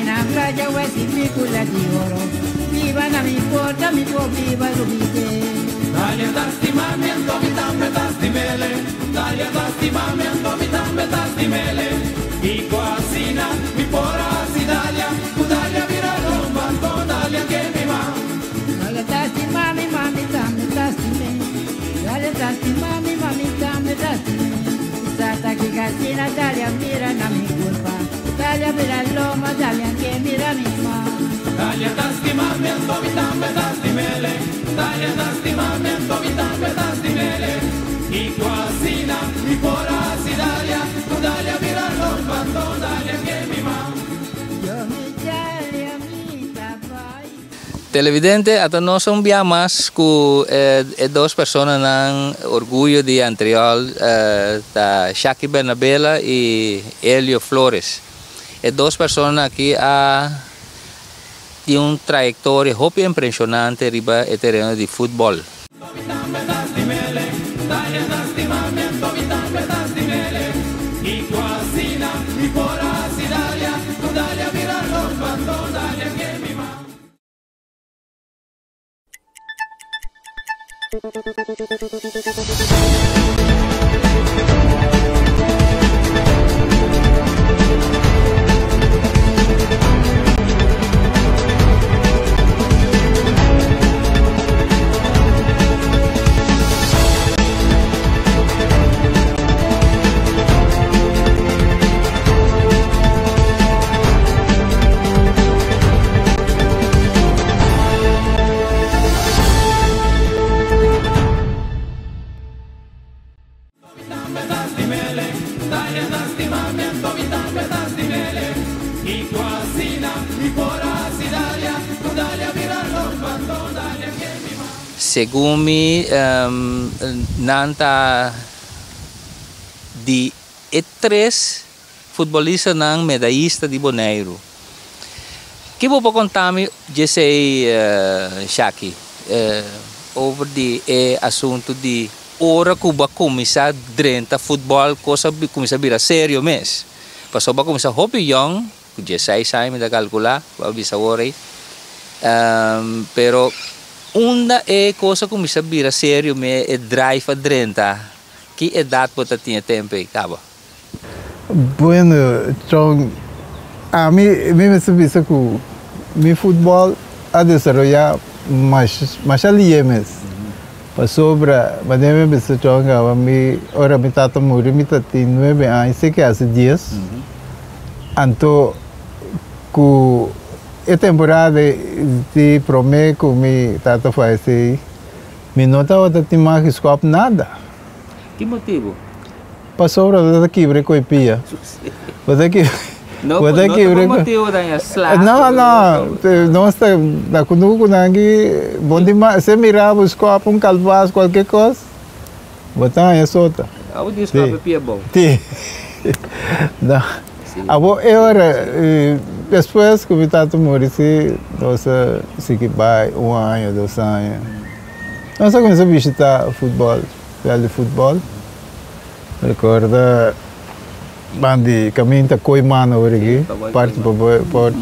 na playa o esse picula de ouro. Viva na mi porta, mi può viva l'ubite. Dalia d'astimamento, mi tambe d'astimele. Dalia d'astimamento, mi tambe d'astimele. I quasina, mi pora sidalia. Dalia vira romba, dalia che mi va. Dalia d'astimami, mami tambe d'astimele. Dalia d'astimami, mami tambe d'astimele. Sata che casina, dalia mira na mi culpa. Dalia mira l'oma, dalia che mira mi ma. Dalia d'astimamento, mi tambe d'astimele. Dalia d'astimamento, mi tambe d'astimele. I quasina, mi pora sidalia. Dalia vira romba, dalia che mi va. Yo mi dalia mi tabai. Televidente, ato nós mas com duas pessoas ng orgulho de Antriol, da Shaki Bernabela e Helio Flores. E duas pessoas aqui têm uma trajetória muito impressionante riba o terreno de futebol. Segundo me, nanta de três futebolistas ng medalhista de Bonaire. Que vou contar-me, já sei, Shaki, over de assunto de hora que vai começar a futebol, coisa começar a virar sério mesmo. Passou a começar hobby young, já sei, me dá calcular, vai bisa worry. Pero una coisa começa a virar sério mesmo, drive a drenta. Que idade você tinha tempo aí, acaba? Bueno, então, a mim me sabia que meu futebol a desenvolver mais ali mesmo. Passou para, mas eu me pensei que ora me tata morrer, me tati 9 anos, sei que há dias. Então, com a temporada de prometo que me tata faz assim, me nota outra tem mais escopo nada. Que motivo? Passou para outra quebra com a pia. Outra que não motivo da slap. Não está da conosco nangi bom demais. Se mirava o escopo um calvaz qualquer coisa, botar essa outra. O escopo pia bom. Sim. Não. Agora depois que eu estava morrendo, nossa se que vai 1 ano, 2 anos. Nós começamos a visitar futebol, de futebol. Recorda bandi caminho da Coimana hoje aqui, parte para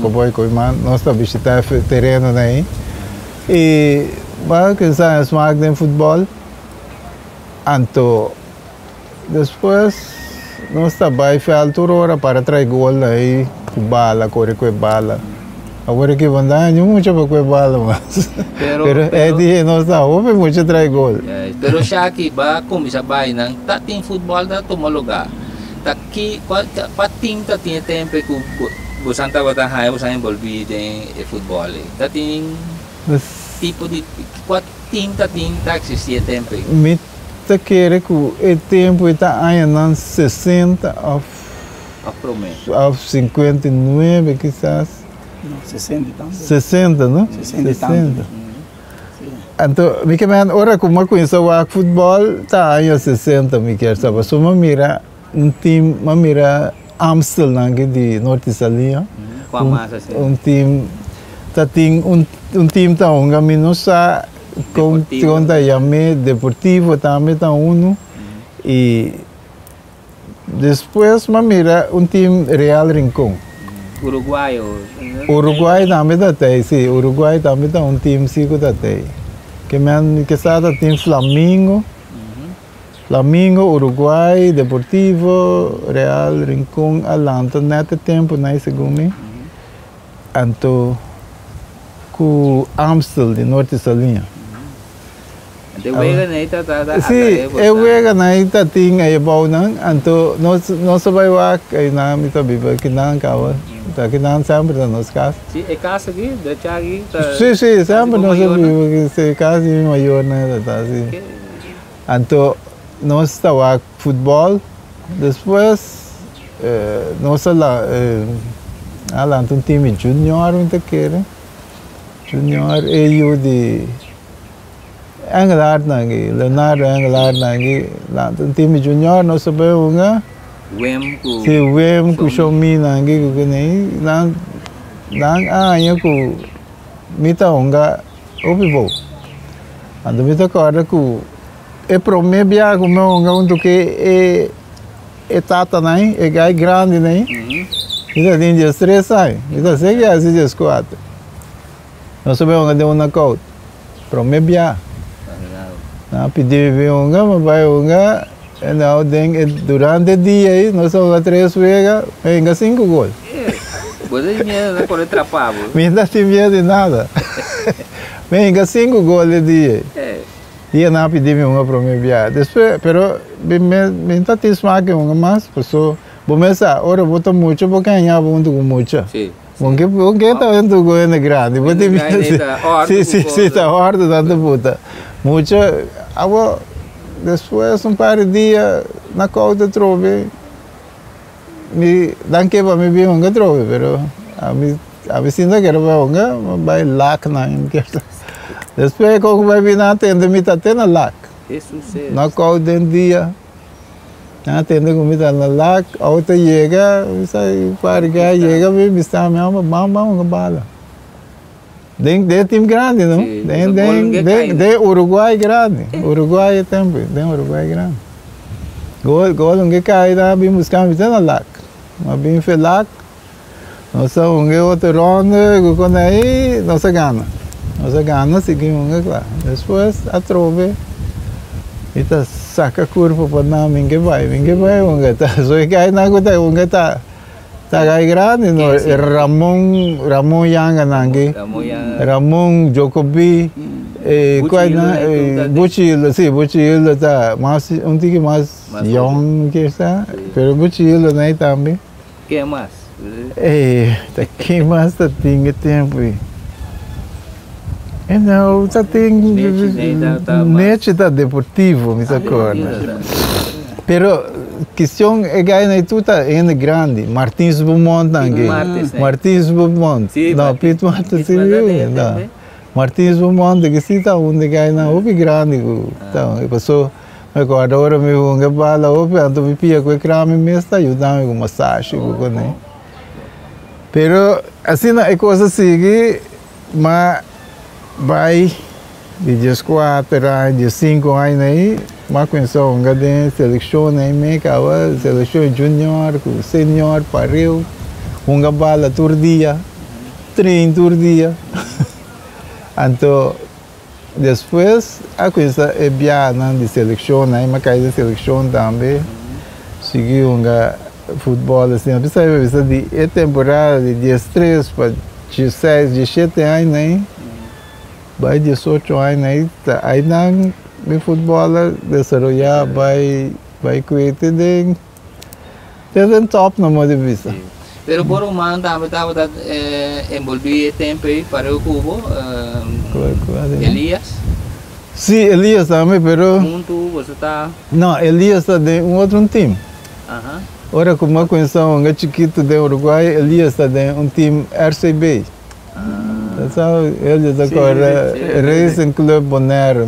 boi Coimana, nós estamos visitando o terreno aí. E vai que sai smaak de futebol. Então depois nós estamos a altura para trazer gol aí, bala, correr com bala. Agora que vão dar, não muito para com bala, mas pero é de nós estamos muito trazer gol. Pero siya aqui ba começa a bair nang tating futebol da tumulugar. Taki pating tating tempo que busan ta batang hai busan envolvido em futebol. Tating tipo de pating tá existia tempo. Me tá querer que o tempo está aí nos 60 of 59 quizás. Não, 60 então. 60, não? 60. Então, me que ora como eu conheço o futebol, tá aí aos 60 me quer saber. Só me mira time, me mira Amstel de Norte Salinha. Time, tá tem time tá um caminho sa com yame deportivo também tá e depois me mira time Real Rincón. Uruguai. Uruguai também tem, sim. Uruguai também tem um time que tem. Que sabe tem Flamengo. Flamengo, Uruguai, Deportivo, Real, Rincón, Atlanta, nesse tempo, né, segundo. Então, com Amstel, de Norte Salinha. Então, wega na ita sim, eu wega na ita tinha aí bom não, então nós vai lá aí na mita biba que não cava, tá que não sempre na nossa casa. Sim, é casa aqui, da chagi. Sim, sim, sempre nós biba que se casa maior né, tá assim. Então nós estava futebol, depois nós lá um time junior muito querer, junior eu de Anglar nangi, Leonardo Anglar nangi, lá um time junior nós sabemos nga, si Wem ku Xiaomi nangi ku kini, nang anya ku mita onga opibo, ando mita corda ku prome bia ku me onga untuk que tata nai, gai grande nai, mita tem dia 3 sai, mita segue assim dia 4, nós sabemos nga de uma cout, prome bia. Na pedir unga, mas vai unga, não tem durante o dia aí, nós somos 3 vezes, ainda 5 gols. Você tinha na corre trapavo. Me dá medo de nada. Ainda 5 gols de dia. E na pedir unga para me viajar. Depois, pero me está tismando unga mais, pessoa, começa, ora botou muito porque ganhava muito com muito. Sim. Porque está vendo coisa grande, bote medo. Sim, tá horto tanto puta. Muito, agora depois par de dias na cauda trove, me dan que para me ver um trove, pero a mim sinta que era um vai lac na inquérito. Depois como vai vir na tenda me tá tendo lac. Na cauda dia, na tenda como tá na lac, a outra chega, sai par de chega me está mesmo bam bala. Tem time grande, não? Tem Uruguai grande. Uruguai também, tem Uruguai grande. Gol um que cai lá, bem buscar me na lac. Mas bem felac. Nossa outro ronda, quando aí, nossa gana, seguimos lá. Depois a trove. Ita saca curva para não, ninguém vai, tá. Só que aí na gota, tá. Tagay grande, no? Ramon Yanga nangi, Ramon Jokobi, Buchilo tá, mas tique mais young que está, pero Buchilo nem também. Que mais? Tá que mais tá tinha tempo. E não, tá tem net tá deportivo, me acorda. Pero questão é ganhar tudo é grande. Martins Beaumont nangue. Martins Beaumont. Não, Pete Martins não. Martins Beaumont que se tá onde ganha o grande. Então, passou agora me vou bala o ando me pia com crame me está ajudando com massagem com né. Pero assim é coisa sigue, mas vai de 4 anos, 5 anos aí, mas começou a ganhar seleção aí, seleção junior, senior, pareu, bala todo dia, treino todo dia. Então, depois, a coisa é bem de seleção aí, mas cai de seleção também, seguiu futebol assim, precisa de temporada de 13 para 16, 17 anos aí. Vai 18 anos aí não me futebol desenvolver vai cuidar de top na moda vista. Pero por um ano estava envolvido tempo aí para o Cubo, Elias. Sim, Elias também, pero você está? Não, Elias está de outro time. Ora como eu conheço chiquito de Uruguai, Elias está de time RCB. Sabe, ele está com Racing Club Bonaire,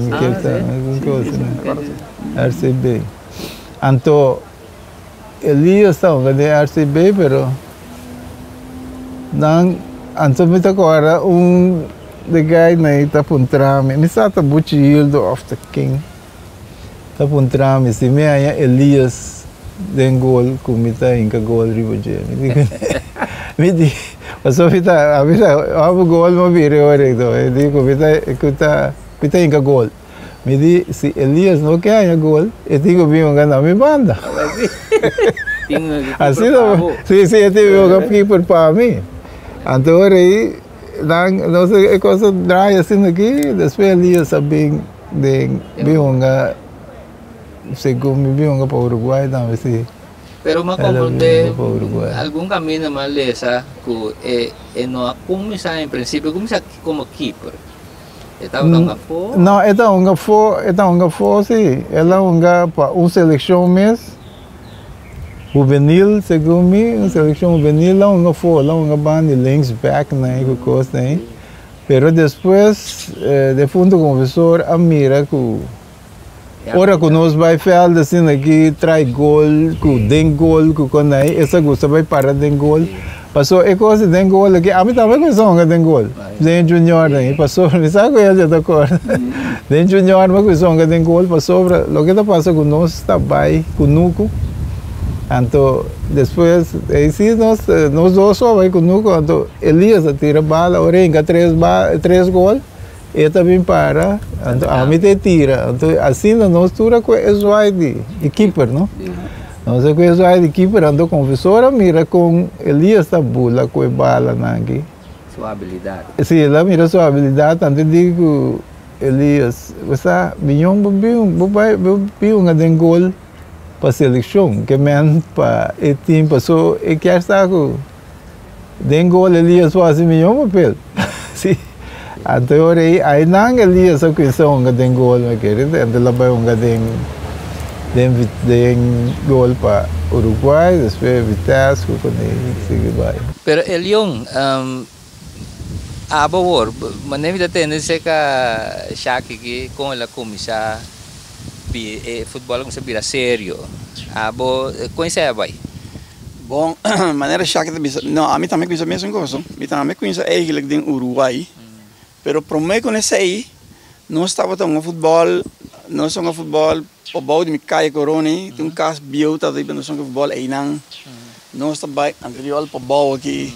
RCB. Então, Elias está de RCB, pero não, então me está agora de guy na está puntrame, me está Buchildo of the King, está puntrame, se me aí Elias den gol, como está em que gol ribo me di, passou a vida, o gol me vira ora então, eu digo, vida inga gol. Me di, se Elias não quer gol, eu digo, vi ganhar me banda. Assim não, sim, eu tive um keeper para mim. Então aí, não sei, coisa dry assim aqui, depois Elias sabem de Bihonga, segundo Bihonga para o Uruguai, também sim. Pero me comprende algum caminho maleza que não começar em princípio começar como keeper. Estava na fo? Não, estava fo, sim. Ela para uma seleção mesmo. Juvenil, segundo mim, uma seleção juvenil, lá uma banda de links back, né, que coisa, né. Pero depois, de fundo professor, a mira que ora que nós vai fazer assim aqui, trai gol, que den gol, que quando aí, essa coisa vai parar den gol. Passou, é coisa den gol aqui, a mim também que são den gol. Den junior aí, passou, me sabe que eu já estou den junior, mas que são den gol, passou, o que está passando com nós, está bem, com nuco. Então, depois, aí nós dois só vai com nuco, então Elias tira bala, orenga três gol. E também para, então a mim te tira, então assim nós tura com o de keeper, não? Nós com o de keeper, então confessora mira com Elias da bula com a bala aqui. Sua habilidade. Sim, ela mira sua habilidade, então digo Elias, você binhão biu um gol para seleção, que men para o time passou e quer estar com den gol Elias faz binhão papel. Sim. Então aí não Elias a questão que tem gol mas que então lá vai den gol para Uruguai depois Vitesse quando ele vai. Pero Elion a favor, mas nem vida tem nesse que Shaki que com ela começar futebol começa a virar sério. Abo conhece vai. Bom, maneira Shaki não, a mim também conhece a mesma coisa. Me também conhece eigenlijk den Uruguai. Pero para mim conhece aí, nós estava tão futebol, nós somos futebol, o bom de me cair corona, tem caso biota daí nós somos futebol aí não, nós está bem anterior para bom aqui,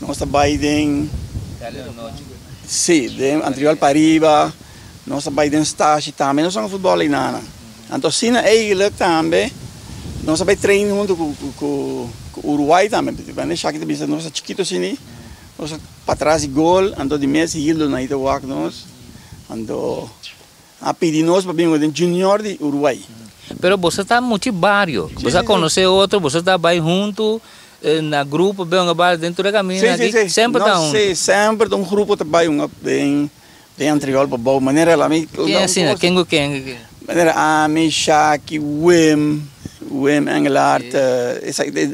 nós está bem den, sim, den anterior para riba, nós está bem den stage também, nós somos futebol aí não, então sim eigenlijk também, nós está bem treino junto com o Uruguai também, porque nós aqui também nós está chiquito assim. Nós para trás de gol, ando de mês seguido na ida walk nós, ando a pedir nós para vir o junior de Uruguai. Pero você está muito barrio, você conhece outro, você está bem junto na grupo, bem uma barra dentro da caminho aqui, sempre está Sim, sempre tem grupo também, bem anterior para boa maneira lá me. Quem assim, quem? Maneira a me Shaki, Wim Engelhard,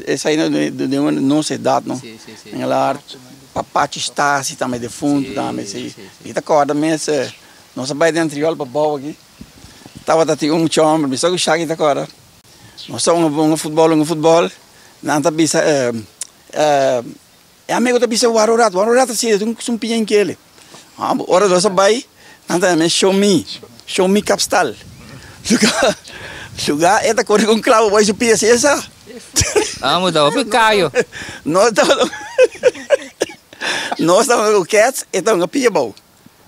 essa aí não se dá não. Engelhard. Papachi está assim também de fundo também sim. E tá corda mesmo, nós vai dentro de para boa aqui. Tava até chão, mas só que chega tá corda. Nós somos um futebol, não tá bisa é amigo da bisa warorat assim, um pinha que ele. Ora nós vai, não tá me show me capstal. Lugar é da cor com clavo, vai subir assim essa. Mudou, picaio. Nós estamos com cats e estamos com pia-bol.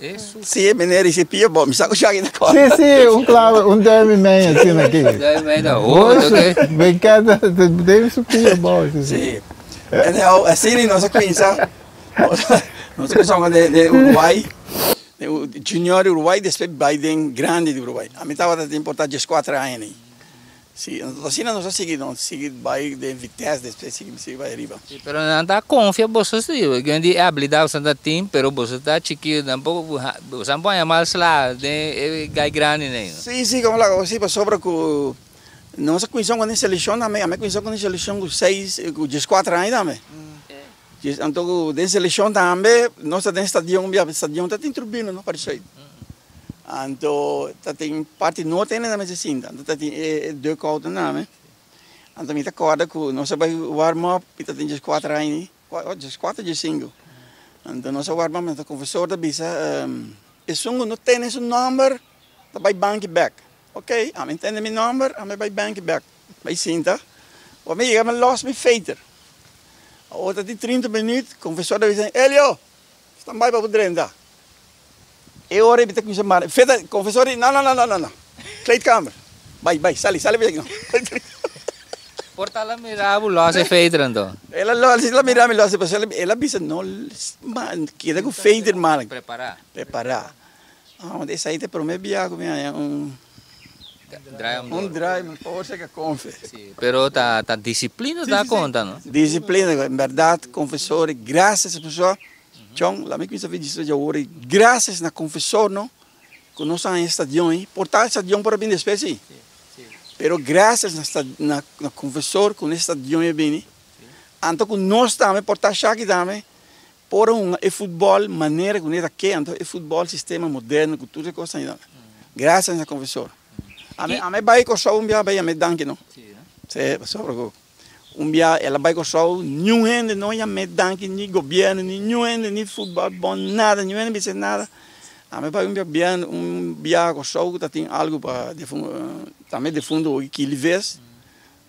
Isso. Sim, menina, esse pia-bol. Me saco já aqui na cor. Sim, claro, derby man assim aqui. Derby man, ok. Bem cada, deve ser pia-bol. Sim. Então, assim, nós conhecemos, nós conhecemos de Uruguai, de junior Uruguai, depois Biden grande de Uruguai. A mim estava de importar 4 anos. Sim, assim nós seguimos vai de Vitesse, depois seguimos vai arriba. Pero não está confia você sim, grande habilidade você tem, pero você está chiquinho, tampouco você não pode mais lá de gai grande nem. Sim, como lá, assim para sobra com nós conhecemos com seleção também, a mim conhecemos com seleção com 4 anos também. Então, de seleção também, nós temos estadião está tem turbina, não parece. Então, tem parte não tem nada mais assim, então tem 2 caudas nada, então me tá corda que nós vai warm up, então tem 4 anos, 4 de 5, então nós warm up, então professor da bisa, esse não tem esse número, vai bank back, ok? A mim tem meu número, a mim vai bank back, vai cinta, o me chega me lost me feiter, A outra de 30 minutos, o professor deve dizer, Elio, está mais para poder entrar. E ora ele tem que chamar, feita, professor, não. Kleedkamer. Vai, sai, bem. Portala mirava lá se feitra então. Ela mirava lá, ela disse, não, queda com feita, mano. Preparar. Ah, mas aí te promete viajar com drive, pode ser que confe. Sim, pero tá disciplina dá conta, não? Disciplina, em verdade, confessor, graças a pessoa. Chong, lá me conhece a disso já hoje, graças na confessor, não? Que nós estamos em estadião, portar estadião para bem de espécie. Pero graças na confessor, com estadião é bem. Então, com nós também, portar chá-que também, por futebol, maneira que nós aqui, então, futebol, sistema moderno, cultura, coisa assim. Graças na confessor. A mim vai com só vai a me danke, não? Sim, só ela vai com só, nenhum gente não ia me danke, nem governo, nenhum gente, nem futebol, bom, nada, nenhum gente vai nada. A mim vai viajar com só, que tem algo para, também de fundo, que ele vê,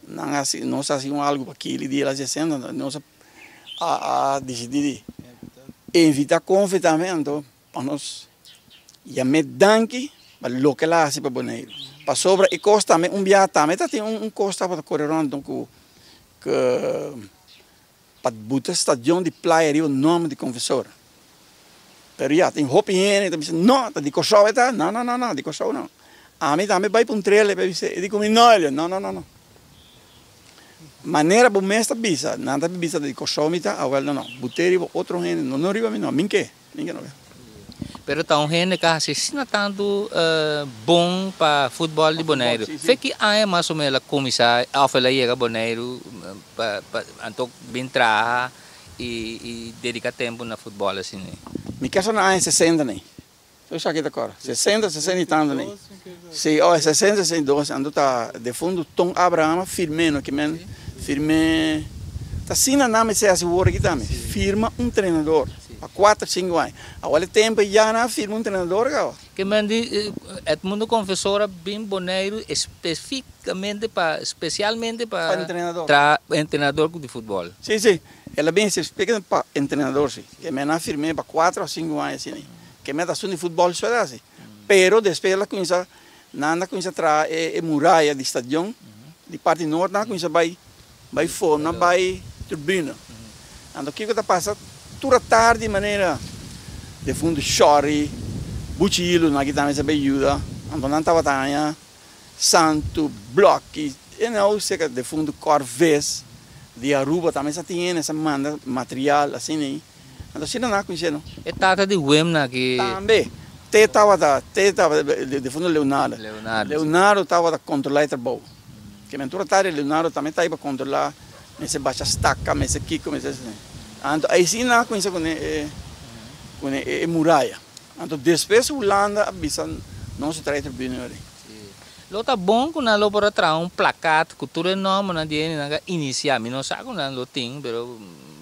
não sei se algo para que ele diz, ela já sendo, não sei, a decidir, evitar conflito também, então, para nós, ia me danke, para o que ela hace para Bonaire. Para sobre e costa também viagem também tem costa para correr então que para botar estadião de praia o nome de confessor. Pero já tem roupa higiene, não, de coxão tá? Não, de coxão não. A mim também vai para trailer para dizer, eu digo não. Maneira para mestra bisa, nada bisa de coxão mita, agora não. Botei outro gente, não riba não, minque não. Pero tá gente que assina tanto bom para futebol de Bonaire. Foi que é mais ou menos começar a fazer a Bonaire para então bem trabalhar e dedicar tempo na futebol assim. Me quero na 60 nem. Eu já aqui agora. 60 e tanto nem. Sim, 60, 62, ando tá de fundo Tom Abraham firme que men firme. Tá sina na me se assegura aqui também. Firma treinador. Há 4, 5 anos. Agora tempo já não firma treinador agora. Que mande Edmundo confessora bem Bonaire especificamente especialmente para treinador de futebol. Sim. Ela bem especificamente para treinador sim. Que me não firme para 4 ou 5 anos assim. Que me dá de futebol só assim. Pero depois ela começa nada começa tra muralha de estadião de parte norte, nada começa vai forma, vai turbina. Então o que está passando? Toda tarde de maneira de fundo chore, buchilo, na que também se ajuda, então não estava tanha, santo, bloco, e não sei que de fundo corvês, de Aruba também se tem essa manda material assim nem, então se não há conhecido. É tata de Wemna que também, estava de fundo Leonardo estava a controlar o trabalho, que mentura tarde Leonardo também estava a controlar, nesse baixa estaca, nesse kiko, nesse assim. Então, aí sim, não conhece com a muralha. Então, depois, a Holanda avisa, não se traz bem. Lo tá bom quando ela para trás placar, cultura nova, na dia iniciar, não sabe quando ela tem,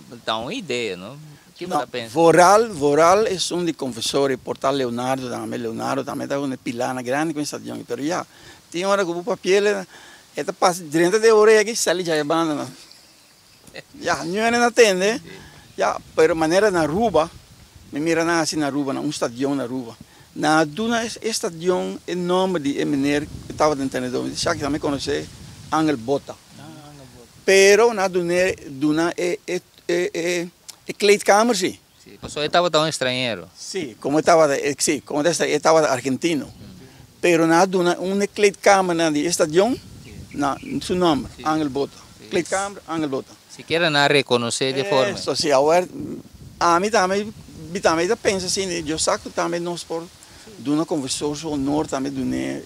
mas dá uma ideia, não? Que você pensa? Voral é de confessor, portal Leonardo também está com pilana grande com essa diante, mas já tem hora que o papel é passa 30 de hora aqui, sai já é banda, já não atende. Já, pero maneira na Aruba, me mira na assim na Aruba, na estadião na Aruba. Na duna estadião enorme de Eminer, que estava dentro do treinador, já que também conhece Angel Bota. Pero na duna Kleedkamer, sim. Só estava tão estrangeiro. Sim, como estava argentino. Pero na duna Kleedkamer na de estadião, na seu nome, Angel Bota. Kleedkamer, Angel Bota. Se quer não reconhecer de forma. Isso, sim, agora, a mim também pensa assim, eu saco também nós por uma conversão honor também de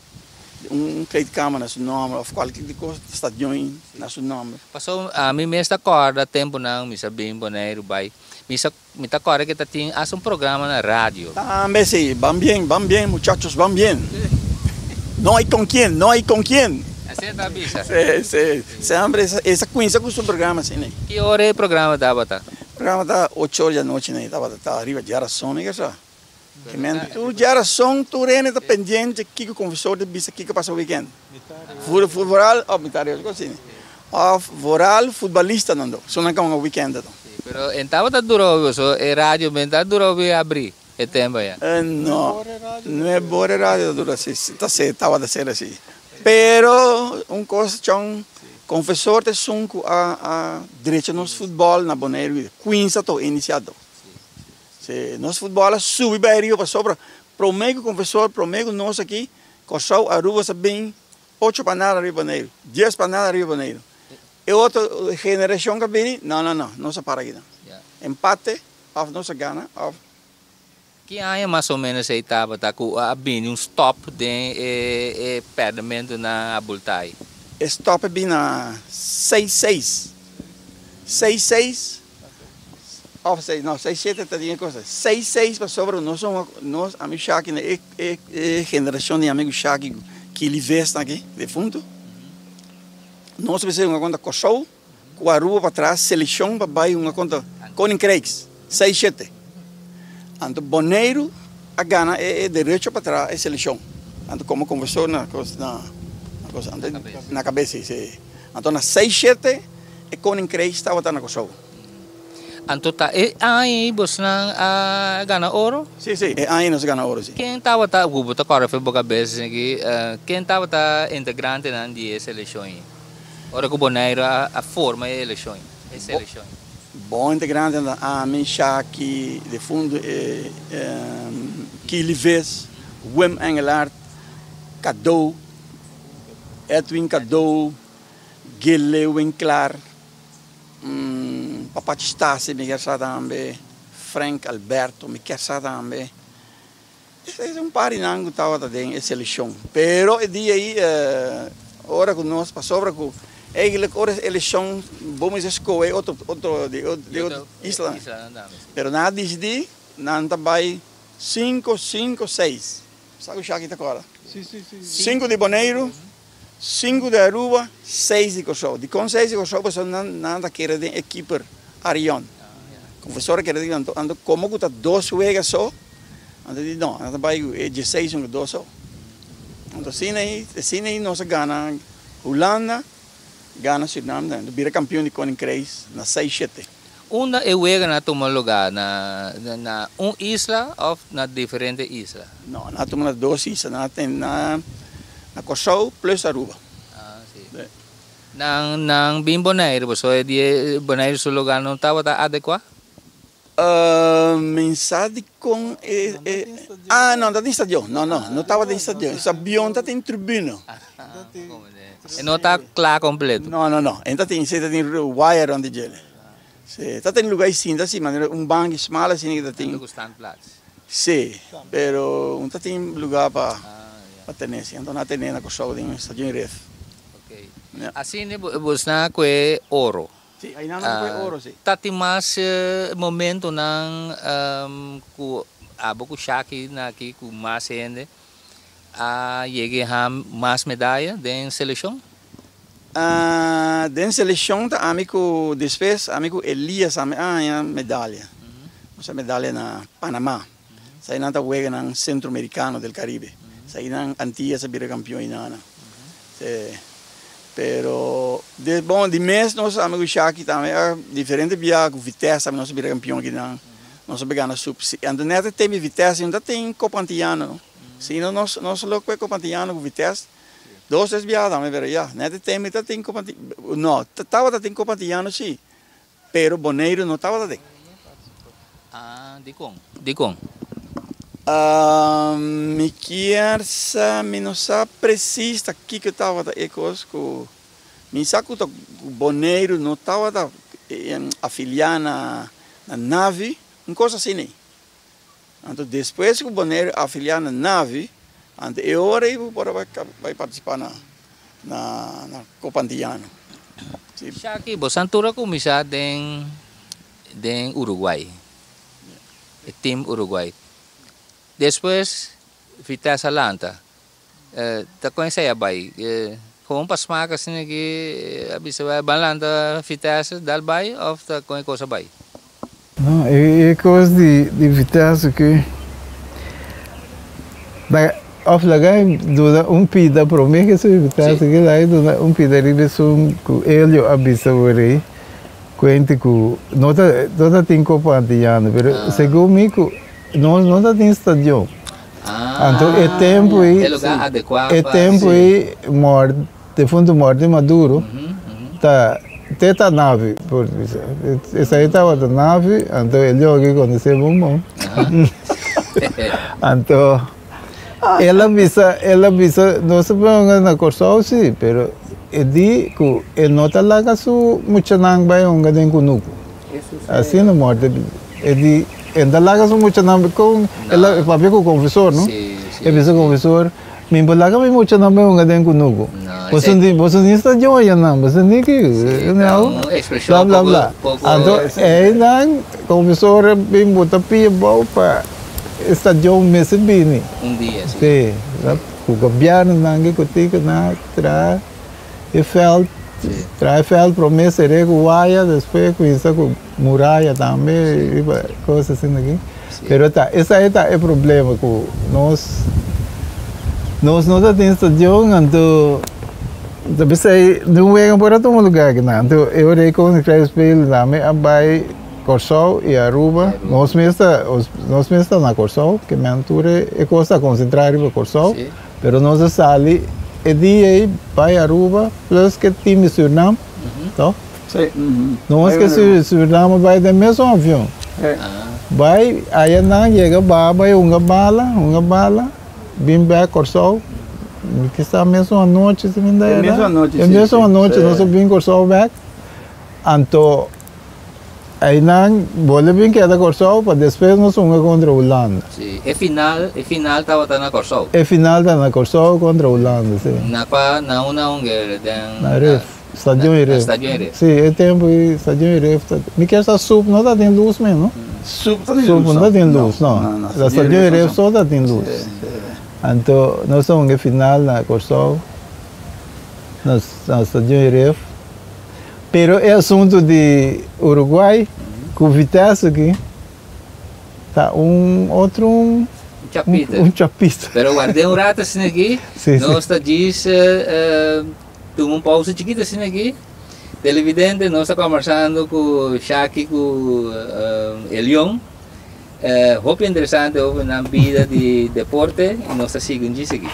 Kleedkamer na seu nome, ou qualquer coisa, estadião na seu nome. Passou a mim mesmo acorda tempo não, me sabe Bonaire vai. Me tá acorda que tem programa na rádio. Também sim, van bien, muchachos, van bien. Não há com quem. Assim é da bisa? Sim. Sempre essa coisa com o programa, assim, né? Que hora é o programa da bata? O programa está 8 horas da noite, né? Tá arriba de Aração, né? Tu de Aração, tu está pendente, que o confessor de bisa, que passa o weekend. Futebol, mitário, assim. Voral, futebolista, não dá. Só não é um weekend, então. Pero estava tá durou, so e rádio bem tá durou be abrir. É tempo já. No, não é boa rádio dura assim, estava a ser assim. Pero coisa chão confessor te sunco a direito nos futebol na Bonaire, Queens to iniciado. Se nos futebol sube bem para sobra, promego confessor, promego nós aqui, coçou a rua bem 8 panadas de Bonaire, 10 panadas de Bonaire. E outra geração que vem, não se para aqui não. Empate, of nossa gana, of Que ano mais ou menos você estava tá com stop de perdimento na Abultai? Stop bem na 6-6. 6-6. Of 6-7 tá dizendo coisa. 6-6 para sobre nós amigos Shaki geração de amigos Shaki que ele veste aqui de fundo. Nós precisamos uma conta coxou, com a rua para trás, seleção para baixo uma conta Conin Craigs 6-7. Anto Bonaire a gana é direito para trás é seleção. Anto como conversou na cabeça. Anto na 6-7 é Conin Craigs estava na coxou. Anto tá aí você a gana ouro? Sim, é aí nós gana ouro sim. Quem estava tá o tá corre foi boca cabeça aqui, quem estava tá integrante na de seleção. Ora que Bonaire a forma é seleção. Bom integrante da Amin Shaki de fundo Kili Ves, Wim Engelhard, Cadeau, Edwin Cadeau, Gille Winkler, Papatistasi me quer também, Frank Alberto me quer também. É par inango tava também essa seleção. Pero o dia aí ora que nós passou com eigenlijk ora eleição vamos escolher outro isla. Pero na diz não vai 5, 6. Sabe o Shaki agora? Sim. 5 de Bonaire, 5 de Aruba, 6 de Coxó. De com 6 de Coxó você não quer de equipe Arion. Confessor quer dizer ando como que tá 2 juegas só. Ando diz não, ando vai 16 um 2 só. Ando assim nós ganha Holanda, Gana Suriname, vira campeão de Conin Craigs na 6-7. Onde é o na toma lugar na isla ou na diferente isla? Não, na toma 2 islas, na Coxó plus Aruba. Ah, sim. Nang bem Bonaire, você de Bonaire seu lugar não estava adequado? Mensagem com não, da estádio. Não estava de estádio. Esse avião está em tribuna. Não está claro completo. Não. Ainda tem wire onde ele. Está em lugar assim, mas banco small assim que tem. Sim, pero não tem lugar para ter assim. Então não tem na Coxó de estádio em ref. Okay. Assim você na que ouro. Sim, aí não é ouro sim. Tati mais momento nang ku abo Shaki na aqui com mais gente. Cheguei a mais medalha da seleção? Da seleção, amigo depois, amigo Elias, medalha. Essa medalha na Panamá. Sai na juega no Centro-Americano del Caribe. Sai na Antillas se vira campeão inana. Pero de mês nós amigos Shaki também diferente via com Vitesse, nós vira campeão aqui na nós pegamos sub. Ando neta tem Vitesse, ainda tem Copa Antiano. Sim, nós logo é Copa Antiano com Vitesse. 2 viadas também, pero já, neta tem Copa Antiano. Não, tava tem Copa Antiano sim. Pero Bonaire não tava de. De com. Me quersa, me não sabe preciso aqui que eu tava da Ecosco. Me saco do Bonaire não tava da afiliar na nave, coisa assim nem. Então depois que o Bonaire afiliar na nave, então é hora e vai participar na Copa Antiano. Shaki, você antura comisa den Uruguai. Time Uruguai. Depois, Vitesse Atlanta. Tá conhece a Bahia. Como pas marca assim que abisa vai balanda Vitesse dal Bahia ou tá com coisa Bahia? Não, é coisa de Vitesse que of lagay dona pida promete que se Vitesse que lá dona pida ribeson com ele abisa ore Quente que não tem Copa Antilhana, mas segundo mim, não tem estádio. Então, é tempo aí. É lugar adequado. É tempo aí, de fundo morte maduro. Tá. Teta nave, por isso. Essa aí estava da nave, então ele aqui conheceu bom. Então, ela visa, não se pode na Corsol, sim, mas ele que ele não está lá que su muito não vai um gadem conuco. Assim não morte. Ele ainda lá que su muito não com ela papel com confessor, não? É visa confessor. Min balaga may mucho na may mga den kunugo. Bosan din está de hoje não, bosan din que não. Blá blá blá. Então é não confessor bem bota pia bom para estadio mês bini. Dia. Sim. O governo não que cotica na tra Feld promessa é que o Aia depois com isso com muralha também coisas assim aqui. Pero tá, essa aí tá é problema com nós não temos estação, então talvez não é para todo lugar que não. Então eu reconheço que o espelho também vai Corsol e Aruba. Nós mesmos na Corsol, que minha altura é coisa concentrar para Corsol, mas nós saímos e dia vai Aruba, plus que time Suriname, então. Nós que Suriname vai do mesmo avião. Vai aí não chega vai uma bala. Vim back Corsol, que está mesmo à noite, se me dá. É mesmo à noite, nós vim Corsol back. Então, aí não, vou vir que é da Corsol, para depois nós vamos contra a Holanda. Sim, é final estava na Corsol. É final está na Corsol contra a Holanda, sim. Na Ref, Estádio e Ref. Sim, é tempo e Estádio e Ref. Me quer essa sup, não está tendo luz mesmo, não? Sup não está tendo luz, não. Estádio e Ref só está tendo luz. Então, nós estamos em final na Corsol, na Estádio e Ref. Pero é assunto de Uruguai, com Vitesse aqui, tá um chapito. Pero guardei rato assim aqui, nós diz, toma pausa chiquita assim aqui, televidente, nós estamos conversando com o Shaki, com Elion, muito interessante na vida de deporte, e nós seguimos isso aqui.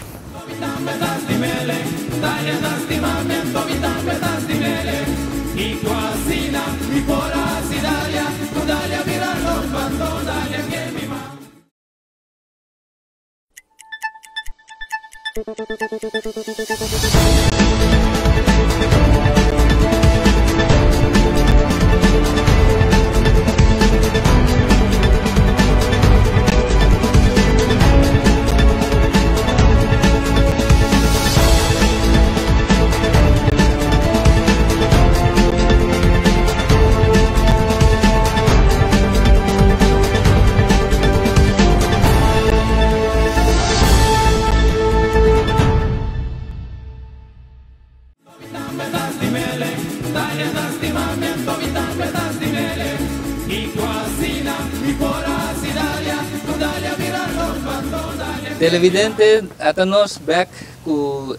Televidente, até nós back com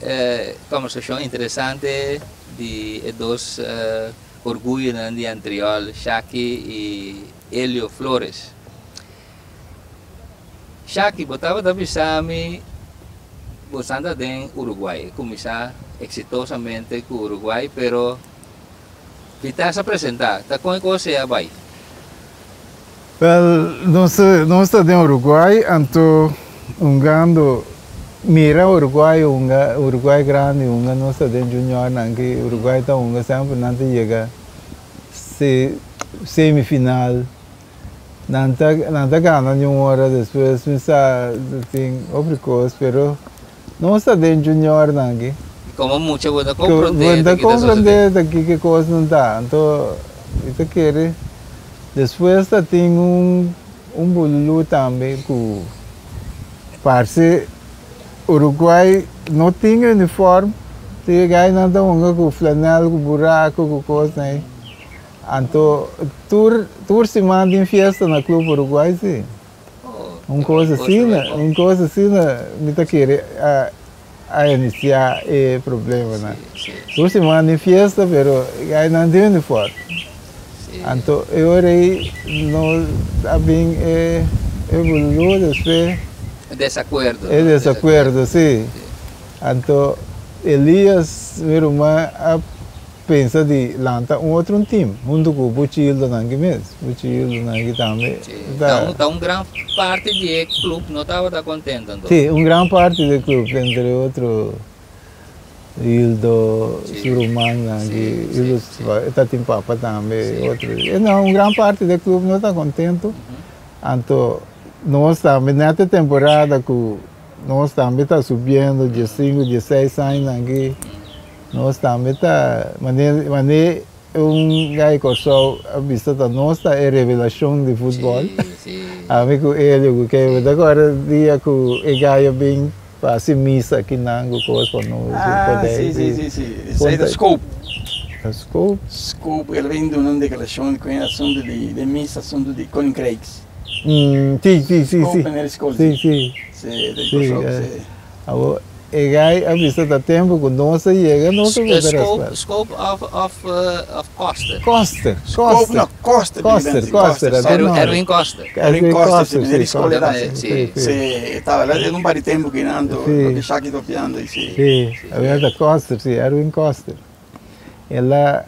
conversação interessante de dois orgulhos no dia anterior, Shaki e Helio Flores. Shaki, botava da Bissami, gostando de Uruguai, começar exitosamente com o Uruguai, pero está se apresentar, está com a coisa e vai. Nós estamos em Uruguai, então ungando mira Uruguai grande nós estamos em junior que Uruguai está sempre nanti chega semifinal nanta ganha uma hora depois pensa tem outra coisa, pero nós estamos em junior aqui. Como muito vou compreender daqui que coisa não está, então isso quer depois tem bululu também com parece Uruguai não tinha uniforme, tinha gai não tinha com flanela, com buraco, com coisa aí. Então, tour se manda em festa na clube Uruguai, sim. Coisa assim, me tá querendo a iniciar é problema, né? Tour se manda em festa, pero gai não tem uniforme. Então, eu orei, nós também evoluiu después. Desacuerdo. É desacuerdo, sim. Então, Elias, meu irmão, pensa de lançar outro time, junto com o Buchildo Nangi mesmo. Buchildo Nangi também. Então, grande parte do clube não estava contente. Sim, grande parte do clube, entre outros, Hildo, Suruman Nangi, Hildo Tatim Papa também, outros. Não, grande parte do clube não está contente. Então, nós também, nessa temporada, nós também estamos subindo de 5, 16 anos aqui. Nós também está, mas gajo que só a vista da nossa é revelação de futebol. Amigo ele que agora dia que o gajo bem faz missa aqui na coisa para nós. Sim. Isso aí é Scope. Scope? Scope, ele vem de uma declaração com a assunto de missa, assunto de Colin Craigs. Sim. E aí, a vista da tempo que nós chega, nós vamos Scope of Costa. Costa. Erwin Costa. Erwin Costa, ele escolheu sim. Estava lá de um par de tempo que ando, porque já que estou piando. Sim, a verdade Costa, sim, Erwin Costa. Ela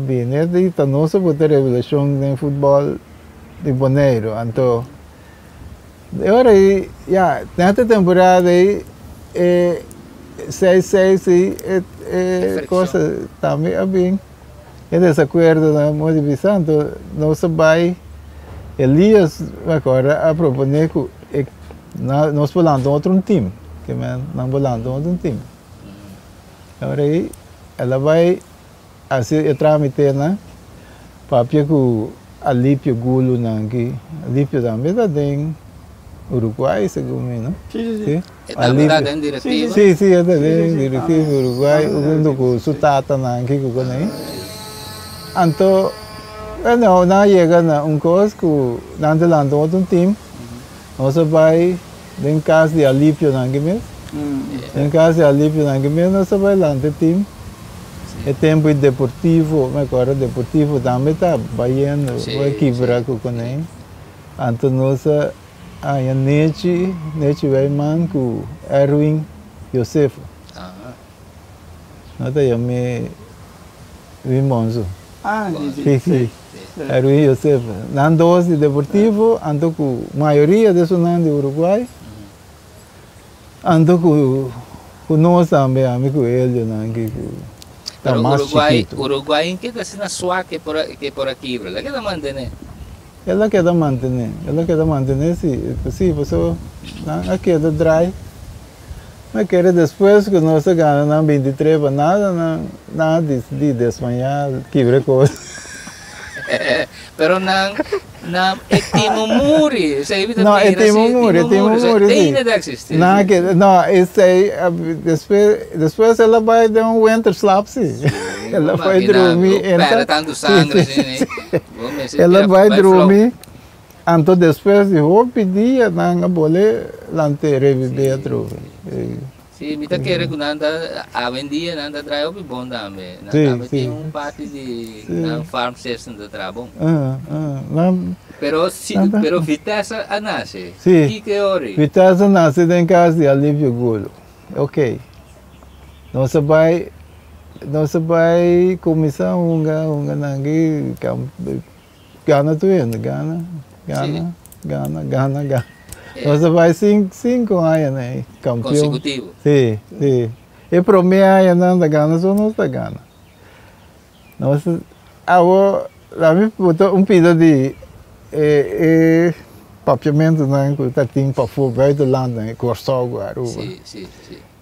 vinha de a nossa boa revelação no futebol de Bonaire. Então, agora, nessa temporada aí, 6 coisa também é bem. É desacordo na motivação, então não se vai. Elias agora a proponer que nós falamos de outro time, que não falamos de outro time. Agora aí, ela vai assim tramitar, né? Papel que Alípio Gulo aqui, Alípio também está dentro. Uruguai, segundo mim, não? Sim. Está dentro diretiva? Sim, está dentro diretiva Uruguai, junto com o Sutata, aqui com o Ney. Então, não chega a coisa que não está lá outro time, nós vai, em caso de Alípio aqui mesmo, em caso de Alípio aqui mesmo, nós vai lá no time. É tempo deportivo, mas agora deportivo também está baiano, vai quebrar com o Ney. Então, nós a Nete vai man com Erwin Yosef. Nós chamamos Vimonzo. Sim. Erwin Yosef. Nós dois de deportivo, ando com a maioria desses de Uruguai. Ando com nós também, amigo ele, Pero Uruguai em que está sendo sua que por aqui, ¿verdad? Que está mantendo? Ela quer manter, sim, pessoa, aqui é dry. Mas quer depois que nós ganhamos na 23 para nada de desmanhar, quebra coisa. Pero não Timo Muri, não, é Timo Muri, ainda deve existir. Não, isso aí, depois ela vai dar winter slap, sim. Ela vai dormir. Pera tanto sangue, ela vai dormir. Então depois de roupa dia, não bolé, lante reviver outro. Sim, me tá querendo que nada a vendia, nada trai o bom também. Nada tem parte de farm system de trabalho. Pero Vitesse a nasce. Sim. Que hora? Vitesse nasce em casa de Alívio Gulo. Ok. Nós vai começar nangi Gana tu indo, Gana. Nós vai 5 anos, né? Campeão. Consecutivo. Sim. E para mim aí não da Gana, só não da Gana. Nós agora botou pedido de papiamento, né? Que tá tem para fora do lado, né? Corsogo, Aruba. Sim.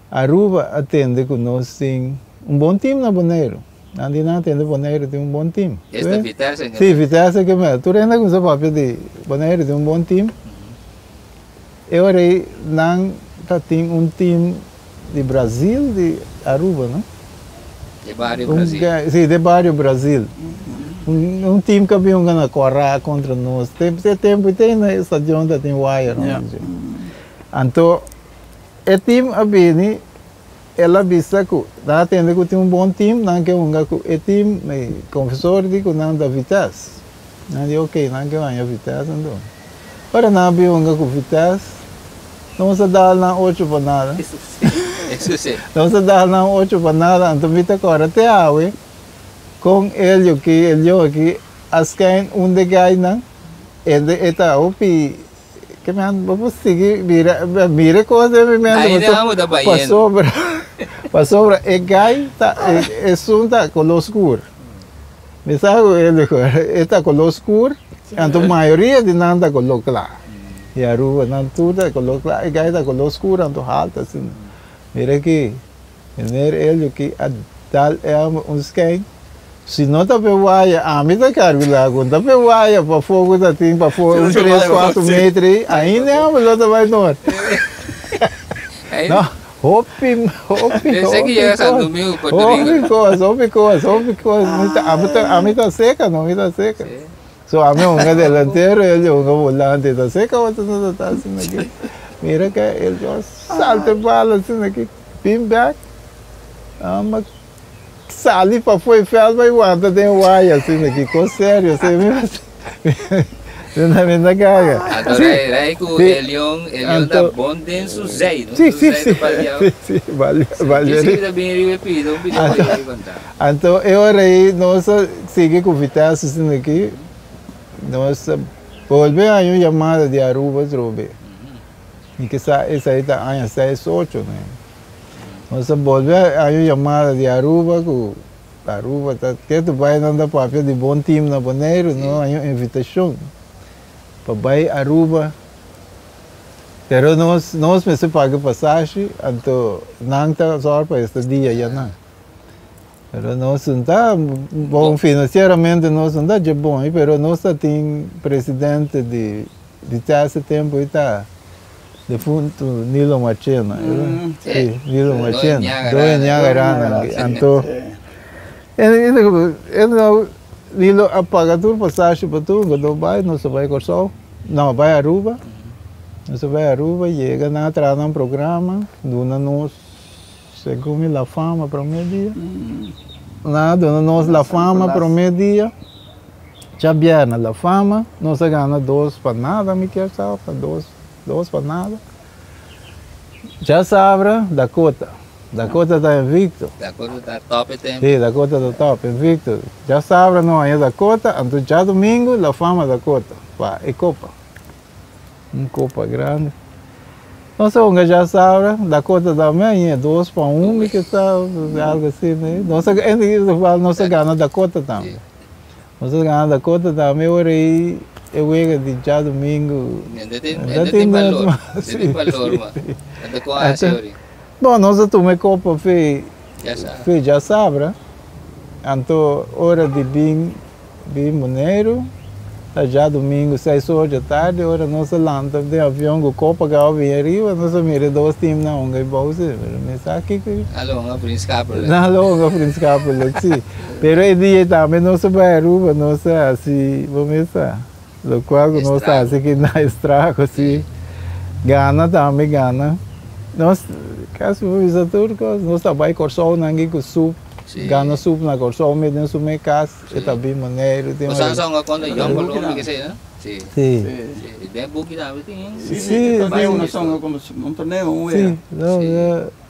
Aruba atende que nós tem bom time na Bonaire. Não atende Bonaire tem bom time. Esta Vitesse? Sim, Vitesse que mesmo. Tu ainda com o papel de Bonaire tem bom time. Eu aí não tem time de Brasil, de Aruba, não? De Barrio Brasil. Sim, de Barrio Brasil. Time que veio a correr contra nós. Tem na estação da tem wire. Então, o time abini, ela vista que atende que tem bom time, não que o time, confessor de que não da Vitesse. Não é ok, não que vai a Vitesse, então. Para não abrir com Vitesse, não se dá na 8 para nada. Isso sim. Não se dá na 8 para nada, então Vita agora até a com ele aqui, as quem de ganha, ele está opi, que me anda, vamos seguir, mira coisa, me anda, para sobra, é gai, é sunta color escuro. Me sabe ele está color escuro, então a maioria de nada color claro. E a rua não tudo é color claro, é gai está color escuro, então alta assim. Mira aqui, ele que a tal é quem. Se não está peguaia, a mim está caro lá, quando está peguaia, para fogo está tem, para fogo 3, 4 metros, ainda é uma lota mais norte. Não, hopi. Pensei que ia ser domingo, hopi coisa. A mim está seca, não, a mim está seca. Só a mim é delanteiro, ele é volante, está seca, outra não está assim aqui. Mira que ele salta bala assim aqui, pin back, sali para foi fel vai guarda tem uai assim aqui com sério assim mesmo não me dá gaga adorei que o Elion tá bom dentro Zé sim vale isso que bem repetido então eu aí nós sigue com Vitesse assim aqui nós volve a uma chamada de Aruba trobe e que essa aí tá aí 6, 8 né. Nós volve a uma chamada de Aruba, que Aruba está que tu vai andar para de bom time na Bonaire, não há uma invitação para vai Aruba. Pero nós me paga passagem, então não está só para este dia já não. Pero nós não está bom financeiramente nós não está de bom, pero nós tem presidente de esse tempo e está defunto Nilo Machena, sim, Nilo Machena, dois Niagarana, então, Nilo apaga tudo passagem para tu, quando vai, nós vai Corsol, não vai Aruba, nós vai Aruba, chega na atrás um programa, dona nós, segundo a fama para o meio dia, dona nós a fama para o meio dia, já bierna a fama, nós ganha 2 para nada, me quer saber, 2 para nada. Já sabe, Dakota está invicto. Dakota está top tempo. Sim, Dakota está top, invicto. Já sabe, não é Dakota, então já domingo, a fama Dakota. É Copa. Copa grande. Nossa, já sabe, Dakota também é 2 para 1, que está algo assim, né? Nossa ganha Dakota também. Nossa ganha Dakota também, agora aí. Eu ia de já domingo. Ainda tem valor. Ainda com a senhora. Bom, nós tomamos copa já sabe. Então, hora de vir Moneiro, já domingo 6 horas da tarde, hora nós lança de avião com copa que eu vim arriba, nós mira 2 times na onga e bolsa, mas aqui que alonga Príncipe. Na longa Príncipe, sim. Pero o dia também nós vai Aruba, nós assim, vamos ver. Do qual nós assim que na estrago assim, gana também gana. Nós caso visa turco, nós trabalha Corsol nangi com sup, gana sup na Corsol mesmo sume casa, e também maneiro tem. Você só não quando eu vou lá que sei, né? Sim. Bem buque também tem. Sim, também uma são como um torneio Sim,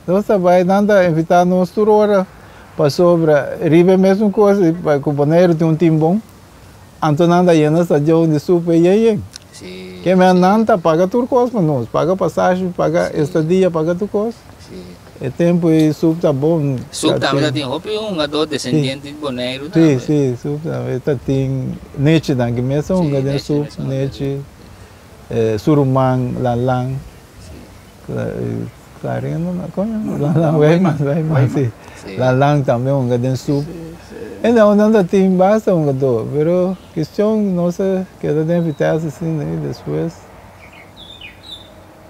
nós trabalha nada invitar nós toda hora para sobra, ribe mesmo coisa, com o maneiro tem time bom. Então nada aí nessa jogo de super e aí. Sim. Que me nanta paga turcos para nós, paga passagem, paga estadia, paga turcos. Sim. É tempo e sub tá bom. Sub também tem hopi ador descendente de Bonaire. Sim, sub também tá tem nete da que mesmo gadem sub nete surumang lalang. Clarino na coisa. Lalang vai sim. Lalang também gadem sub. Então, não tem basta gador, pero questão nossa que da invitasse assim, né,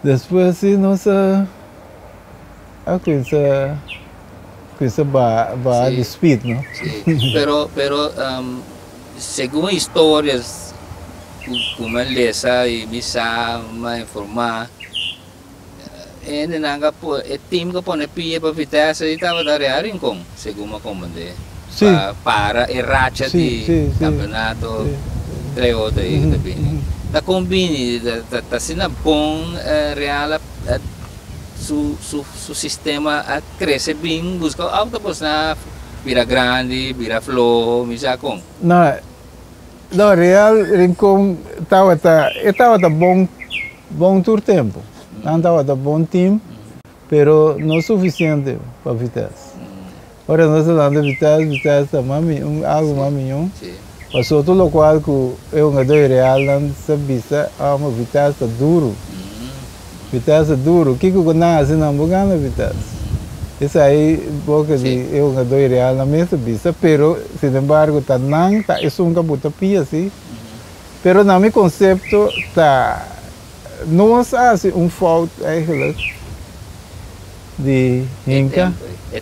depois sim nossa a coisa vai de speed, não? Sim. Pero segundo histórias como lesa e misa mais informar ainda nanga po time que pone pie para vitesse e estava da rearing com segundo comandante para a racha de campeonato 3 horas aí também. Da combine, da sina bom real su sistema cresce bem, busca autobus na vira grande, vira flow, misa com. Não, real rincon estava bom todo tempo. Não estava bom time, pero não suficiente para Vitesse. Ora nós falando Vitesse está algo maminho. Passou todo o qual que eu não dou real não sabia, uma Vitesse está duro. Vitesse duro, o que eu nasce não vou ganhar Vitesse. Isso aí boca de eu não dou real na mesma vista, pero sin embargo tá não tá isso nunca bota pia assim. Pero na meu conceito tá nós assim falta eigenlijk de Inca.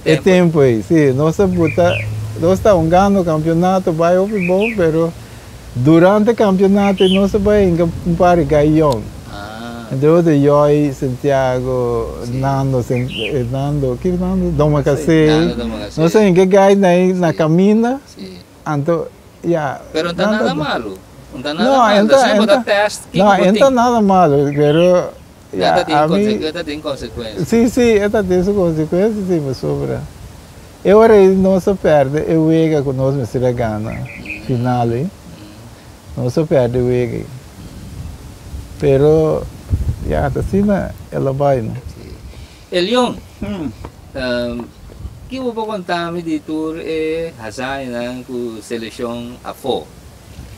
É tempo aí, sim, nós estamos ganhando o campeonato, vai ouvir bom, pero durante o campeonato nós vamos um par de ganhão. Então, eu, Santiago, Nando, que Nando? Doma Cacê. Nós temos que ganhar na caminha. Então, já. Pero não está nada malo. Não está nada malo, pero Esta tem consequências. Sim, esta tem consequências, sim, mas sobra. Eu não se perde, eu vejo que nós me gana final, não se perde, eu vejo. Pero, já, assim, ela vai, né? Elion, que eu vou contar me de tour é Hazai, né, com seleção a fo.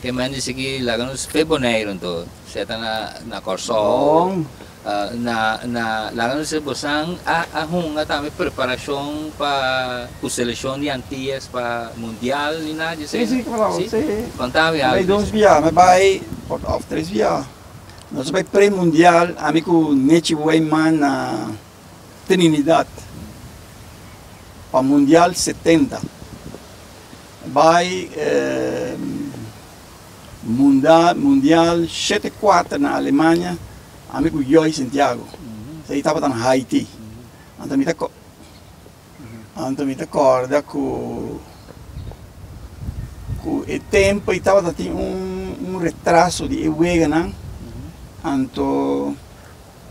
Que mais disse que lá nos feboneiro, então, você está na Corsol. Lá nos sebosang ahong atame preparação para a seleção de Antillas para mundial ni na dice. Sim, claro, sim. Contame algo. Vai 2 via, mas vai of 3 via. Nós vai pré-mundial, amigo Nechi Weyman na Trinidad. Para mundial 70. Vai mundial 74 na Alemanha. Amigo Joy Santiago. Saya estava na Haiti. Então me acorda que o tempo estava tinha retraso de Ewega, não? Então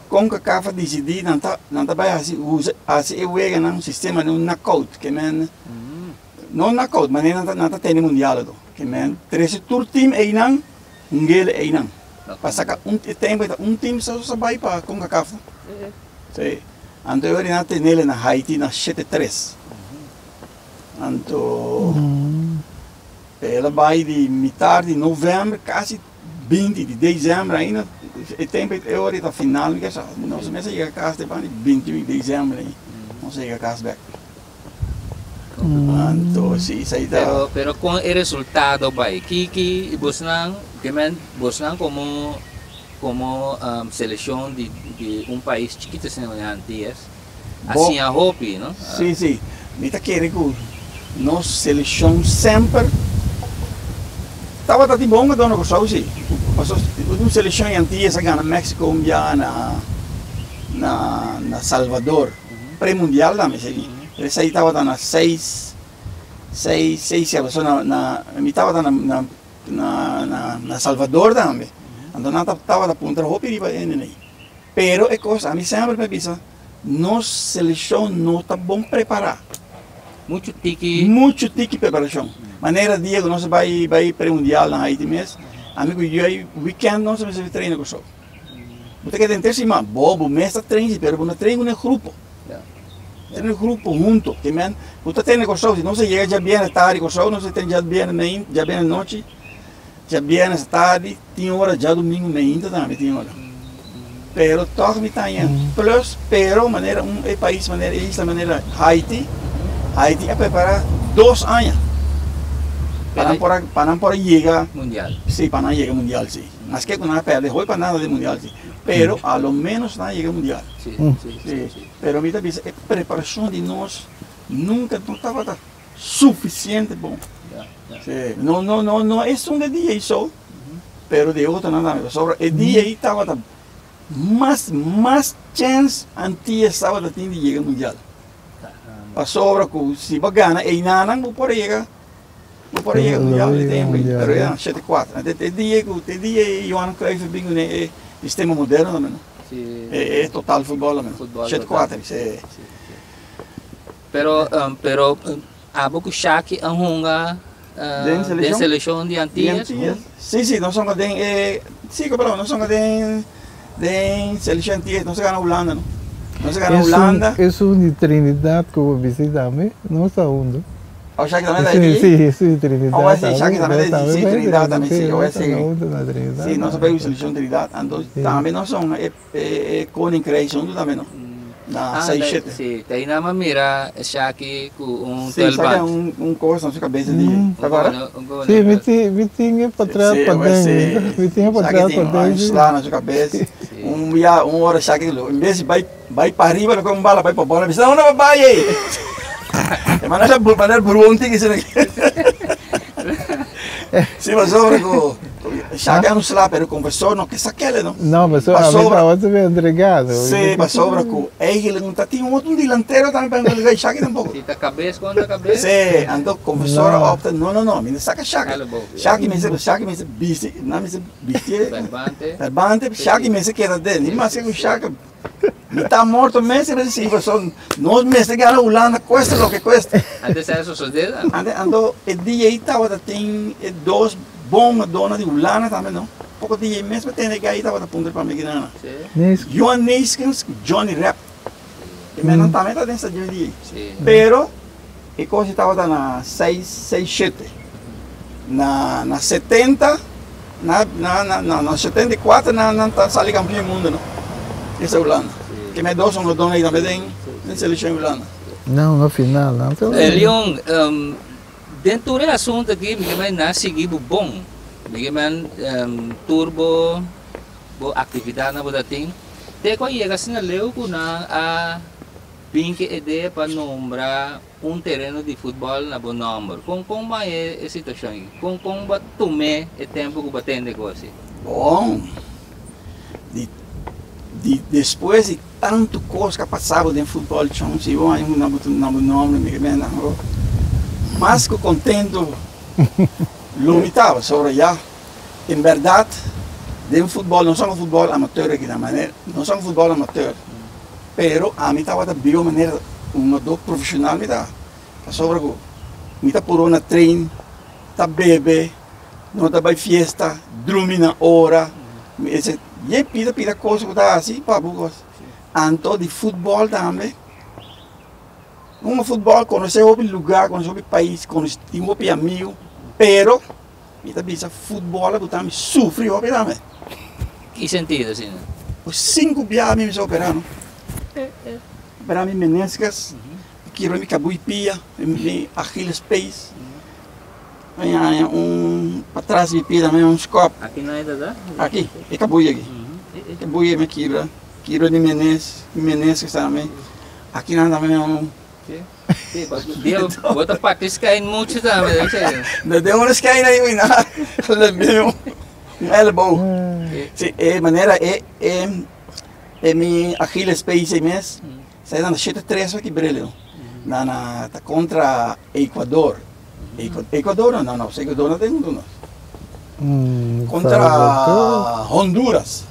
com que cafa decidir não vai usa Ewega não sistema no knockout que men não knockout mas não tá tendo mundial do que men 13 tour team aí não ngele aí não. Pasaka um time só vai para com a cafa. Sim. Então eu ainda tenho ele na Haiti na 73. Então ela vai de metade de novembro, quase 20 de dezembro ainda. O tempo eu ainda final, que só não se mexe a casa de 20 de dezembro aí. Não sei a casa back. Então sim, isso aí dá. Pero com o resultado vai que busnang como seleção de país chiquito assim Antillas, assim a hope, não? Sim. Me está querendo que nossa seleção sempre estava tá bom que dona gostou sim. Passou uma seleção em Antillas a ganhar México na Salvador, pré-mundial lá me sei. Esse aí estava na 6 me estava na Salvador também. Então não estava da ponta roupa e iba aí. Pero é coisa, a mim sempre me pensa, nossa seleção não está bom preparada. Muito tique preparação. Maneira dia que nós vai pré-mundial na Haiti mesmo. Amigo, eu weekend nós vamos treinar com o show. Você quer tentar cima, bobo, mestre treina, pero não treina no grupo. Tem um grupo junto, que men, você tem negócio, não se chega já bem tarde, não se tem já bem noite, já bem tarde, tem hora já domingo ainda também tem hora. Pero todos me têm plus, pero maneira país maneira esta maneira Haiti é preparar 2 anos para não chegar mundial. Sim, para não chegar mundial sim. Mas que não perde, foi para nada de mundial sim. Pero a lo menos não chega mundial. Sim. Pero mira, a preparação de nós nunca estava suficiente bom. Não é um dia só, pero de outro nada. Sobre o dia aí estava mais chance Antillas estava de chegar mundial. A sobra que se vai ganhar, e não pode chegar. Por aí, mundial, ele tem, Mundial, pero né? é 7-4. Te dia, Johan Cruyff, bingo, né, sistema moderno, também, não? É total futebol, também. Futebol 7-4, total. isso é. Pero abo que Shaki ang hunga Den de seleção de Antillas. Sim, nós somos de, sim, perdão, nós somos de seleção Antillas, nós ganhamos Holanda, não? Nós ganhamos Holanda. Es un de Trinidad que visitamos, no está uno. O Shaq também é Sí, daqui? sí, es de Trinidad. Oh, sí, Shaq también es de ¿sabes? Trinidad también, sí, no oh, está sí. na Trinidad. Sim, nós somos seleção Trinidad, então também nós somos Koninkrijk, junto também, não? Na 6-7. Sim, daí na mira Shaki com Sim, sabe telband. coisa na sua cabeça de agora? Sí, me tinha para trás, para dentro. Me tinha para trás, para dentro. Lá na sua cabeça. Dia, hora Shaq, em vez de vai para arriba, com bala, vai para bola, diz, não, vai aí. É maneira burunti que isso aqui. Sim, mas sobre com Shaq não se lá, pero conversou, não que saquele, não? Não, mas a mim estava bem entregado. Sim, mas sobre com ele não tinha um outro delantero também para não Shaq tampouco. Sim, tá cabeça contra cabeça. Sim, andou conversou, opta, não, me saca Shaq. Shaq me dice bici, não me dice bici. Verbante, Shaq me dice que era dele, mas que o Shaq me está morto mesmo, mas sim, nós meses que a Holanda cuesta o que cuesta. Antes era sucedido. Andou, o dia aí estava tem dois bons donas de Holanda também, não? Pouco dia mesmo tem que aí estava na ponta para mim, não. Johan Neeskens, Johnny Rep. E mesmo também está nessa dia aí. Pero, e coisa estava na 6-7. Na 70, na 74, não tá sali campeão do mundo, não? Essa é Holanda. Que me dois são os donos aí também, na seleção Holanda. Não, no final, não. Leon, dentro do assunto aqui, me vai na seguir bom. Me vai turbo, atividade na boda tem. Te ko ia assim na leu ko na a pinque ideia para nombrar terreno de futebol na bom número. Como é a situação aí? Como vai tomar o tempo que batendo coisa? Bom. Depois de tanto coisa que passava dentro do futebol, se eu não nome, mas que contento limitava sobre já. Em verdade, dentro do futebol, não somos futebol amador aqui na maneira, não somos futebol amador, pero a mim estava de uma maneira, do profissional me dá. Sobre o, me está por uma treino, tá bebe, não está vai festa, dorme na hora, e pida coisa que está assim, para bucos. Anto de futebol também. Futebol, conhecer o lugar, conhecer o país, conhecer o amigo, pero, me está dizendo, futebol, eu também sofri o também. Que sentido, assim? Os 5 viagens me operaram. Operaram meniscas, quebrou minha cabuipia, minha Achilles pés. Para trás de pia também, scope. Aqui não é da? Aqui, é cabuia aqui. Cabuia me quebra de meniscas também. Aqui não também Sim, bota patins caem muito também. Não deu umas caem aí, não. Levei elbow. Sim, maneira é minha Achilles pés mesmo. Sai na 7-3 aqui brilho. Tá contra Equador. Equador não, Equador não tem Honduras. Contra Honduras.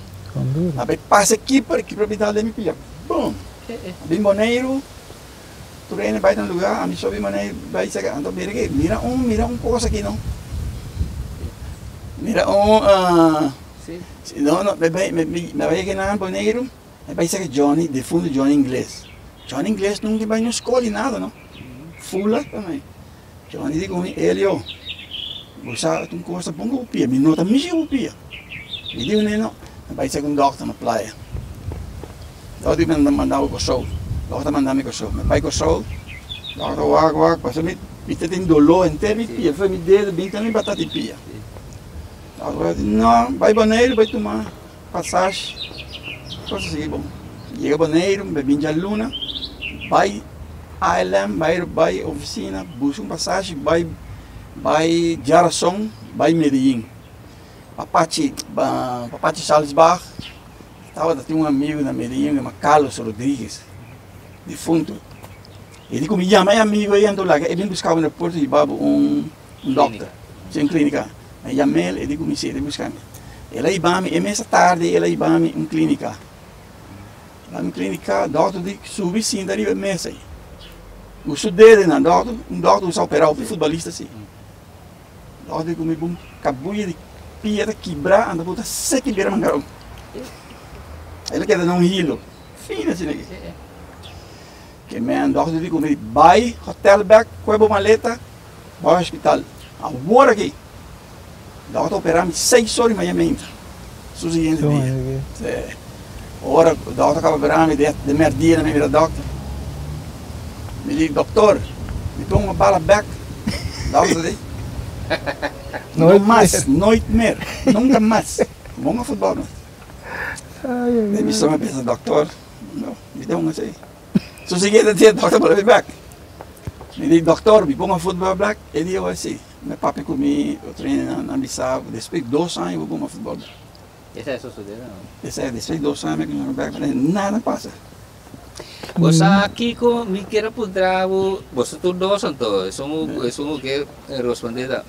A ver, passa aqui para que propriedade me pilha. Bom, bem boneiro, treino vai no lugar, a mim só bem boneiro, vai chegar, então mira coisa aqui não. Mira não, vai que não boneiro, vai chegar Johnny, de fundo Johnny inglês. Johnny inglês nunca vai na escola e nada, não. Fula também. Johnny digo ele ó, você tem coisa bom com o pia, me nota me o pia. E digo não. Vai ser doctor na praia. Então eu mandava o show. Doctor mandava o show. Me pai o show. Doctor passou me tem dolor inteiro, pia, foi me dedo, bem também batata de pia. Agora não, vai banheiro, vai tomar passagem. Coisa assim, bom. Chega banheiro, bebe a luna, vai island, vai oficina, busca passagem, vai Jaração, vai Medellín. Papachi Salzbach, tinha um amigo na Medellín, chamado Carlos Rodrigues, defunto. Ele me chama, amigo, aí ando lá, ele me buscava no aeroporto de Babo um doctor, tinha uma clínica. Aí chamei ele e digo, me sei, buscar. Ele aí para mim, e mês tarde ele aí para mim, uma clínica. Lá na clínica, o doutor disse, subi sim, daí o mês aí. O sudeste, um doutor usa operar o futebolista assim. O doutor disse, me acabou de piedra quebrar, anda botar seca e beira mangarão. Ele quer dar um hilo. Fina assim aqui. Que man, doctor disse comigo, vai, hotel back, coeba maleta, vai ao hospital. Agora aqui. Doctor operar-me 6 horas em Miami. Suficiente dia. Ora, o doctor acaba operando-me de merdia na minha doctor. Me diz, doutor, me põe uma bala back. Doctor disse, não mais, noite mer, nunca mais. Vamos ao futebol, não. Ele me chama e pensa, doutor, não, me deu uma assim. Suficiente dia, doctor, para me back. Me diz, doutor, me põe ao futebol back. Ele disse assim. Meu papai comigo, eu treino na Bissau, depois de 2 anos eu vou para futebol. Esse é o seu dele, não? Esse é, depois de 2 anos eu vou nada passa. Você aqui com me quer poder, você tudo dois então, isso que responder.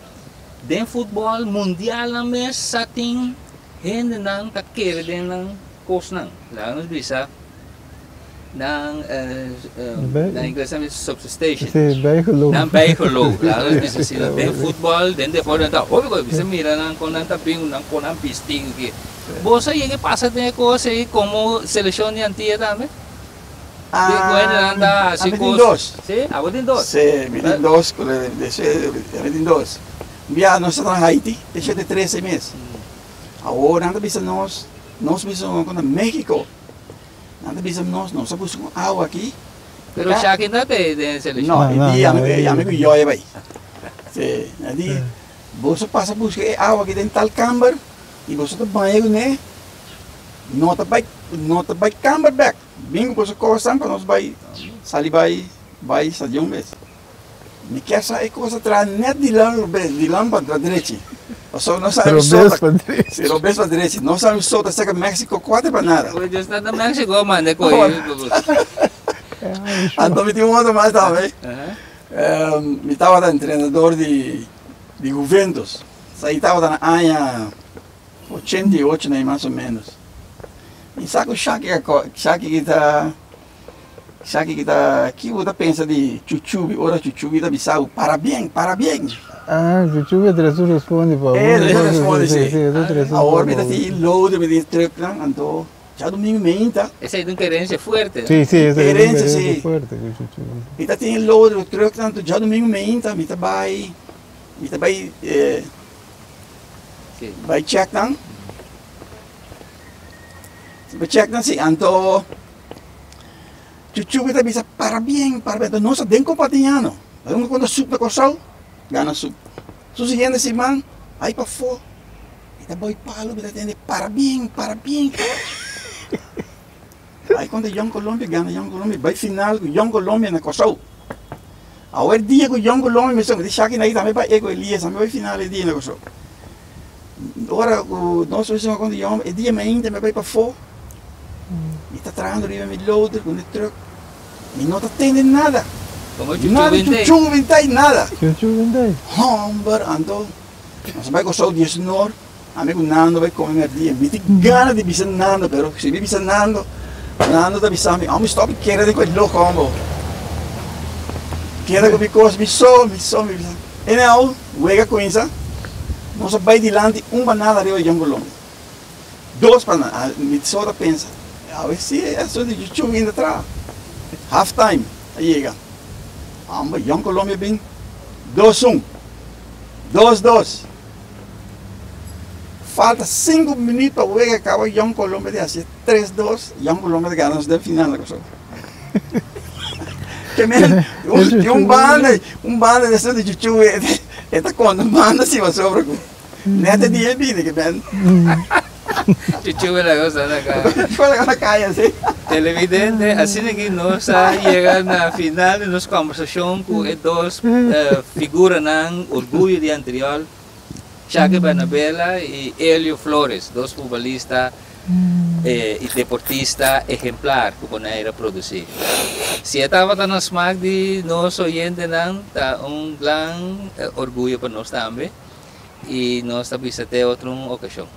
Den futebol mundial na mesa tem gente não tá querendo coisa não, lá nos bisa. Na inglês é substation. Não veículo. Lá nos bisa sila den futebol, den depois então, ouve bisa mira não com não tá bem, não com não pisting que. Você aí que passa de coisa aí como seleção de antiga também? Ah, assim dois. Sim, agora tem dois. Sim, me tem dois, me tem dois. Via nós estamos na Haiti, deixa de 13 meses. Agora anda bisa nós bisa com México. Anda bisa nós buscamos água aqui. Pero já que não tem seleção. Não, e amigo eu vai. Sim, ali você passa buscar água aqui dentro tal câmara e você tá banho, né? Não tá vai câmara back. Bingo você coisa para nós vai sair vai sair mês. Me quer sair coisa atrás net de lâmpada para direita. Só não sabe solta. Se robês para direita, não sabe solta seca México 4 para nada. Pois já está na México, mano, coi. Então me tinha um outro mais também. Me estava dando treinador de Juventus. Aí estava na ano 88, né, mais ou menos. E sabe o Shaki que está, que você pensa de Chuchubi, ora Chuchubi da Bissau, parabéns. Ah, Chuchubi tu responde para ele responde sim. A órbita tem load, me diz truck, então já domingo menta. Essa é uma querência forte. Sim, essa é uma querência forte com Chuchubi. E tá tem load, truck, então já domingo menta, me tá vai check não. Check na si, anto Chuchubi bisa parabéns, nossa den compatiano. Então quando sup na cosal, gana sup. Suficiente si man, aí para fora. Ita boy palo, kita tende parabéns. Aí quando Young Colômbia gana Young Colômbia, vai final com Young Colômbia na cosal. Agora dia com Young Colômbia, me chama de Shaki na também vai ego Elias, também vai final dia na cosal. Agora o nosso visão quando Young, é dia ainda me vai para fora. E está traindo ali meu loader com o truck. E não está tendo nada. Como Chuchubi nada. Chuchubi. Hombre, ando. Nós vai gostar de senhor. Amigo Nando vai comer dia. Me tem gana de bisar Nando, pero se vi bisar Nando está bisando. Vamos stop querer de coisa louco, hombre. Querer com coisas, me só. E não, wega com isso. Nós vai dilante banana de Young Colômbia. 2 bananas. Me só pensa. A ver se é só de Chuchubi ainda atrás. Half time, aí chega. Young Colômbia bem 2-1. 2-2. Falta 5 minutos para o acaba Young Colômbia de fazer 3-2. Young Colômbia ganha nos da final da coisa. Que men, banda dessa de Chuchubi, está com banda se vai sobra com. Neta dia bem que men. Chuchubi la cosa na cara. Chuchubi na caia assim. Televidente, assim que nós chegamos na final de nossa conversação com duas figuras ng orgulho de anterior, Shaki Bernabela e Hélio Flores, dois futbolistas e deportista ejemplar que Bonaire produzir. Se estava na smack de nós oyente não, tá gran orgulho para nós também e nós também até outra ocasião.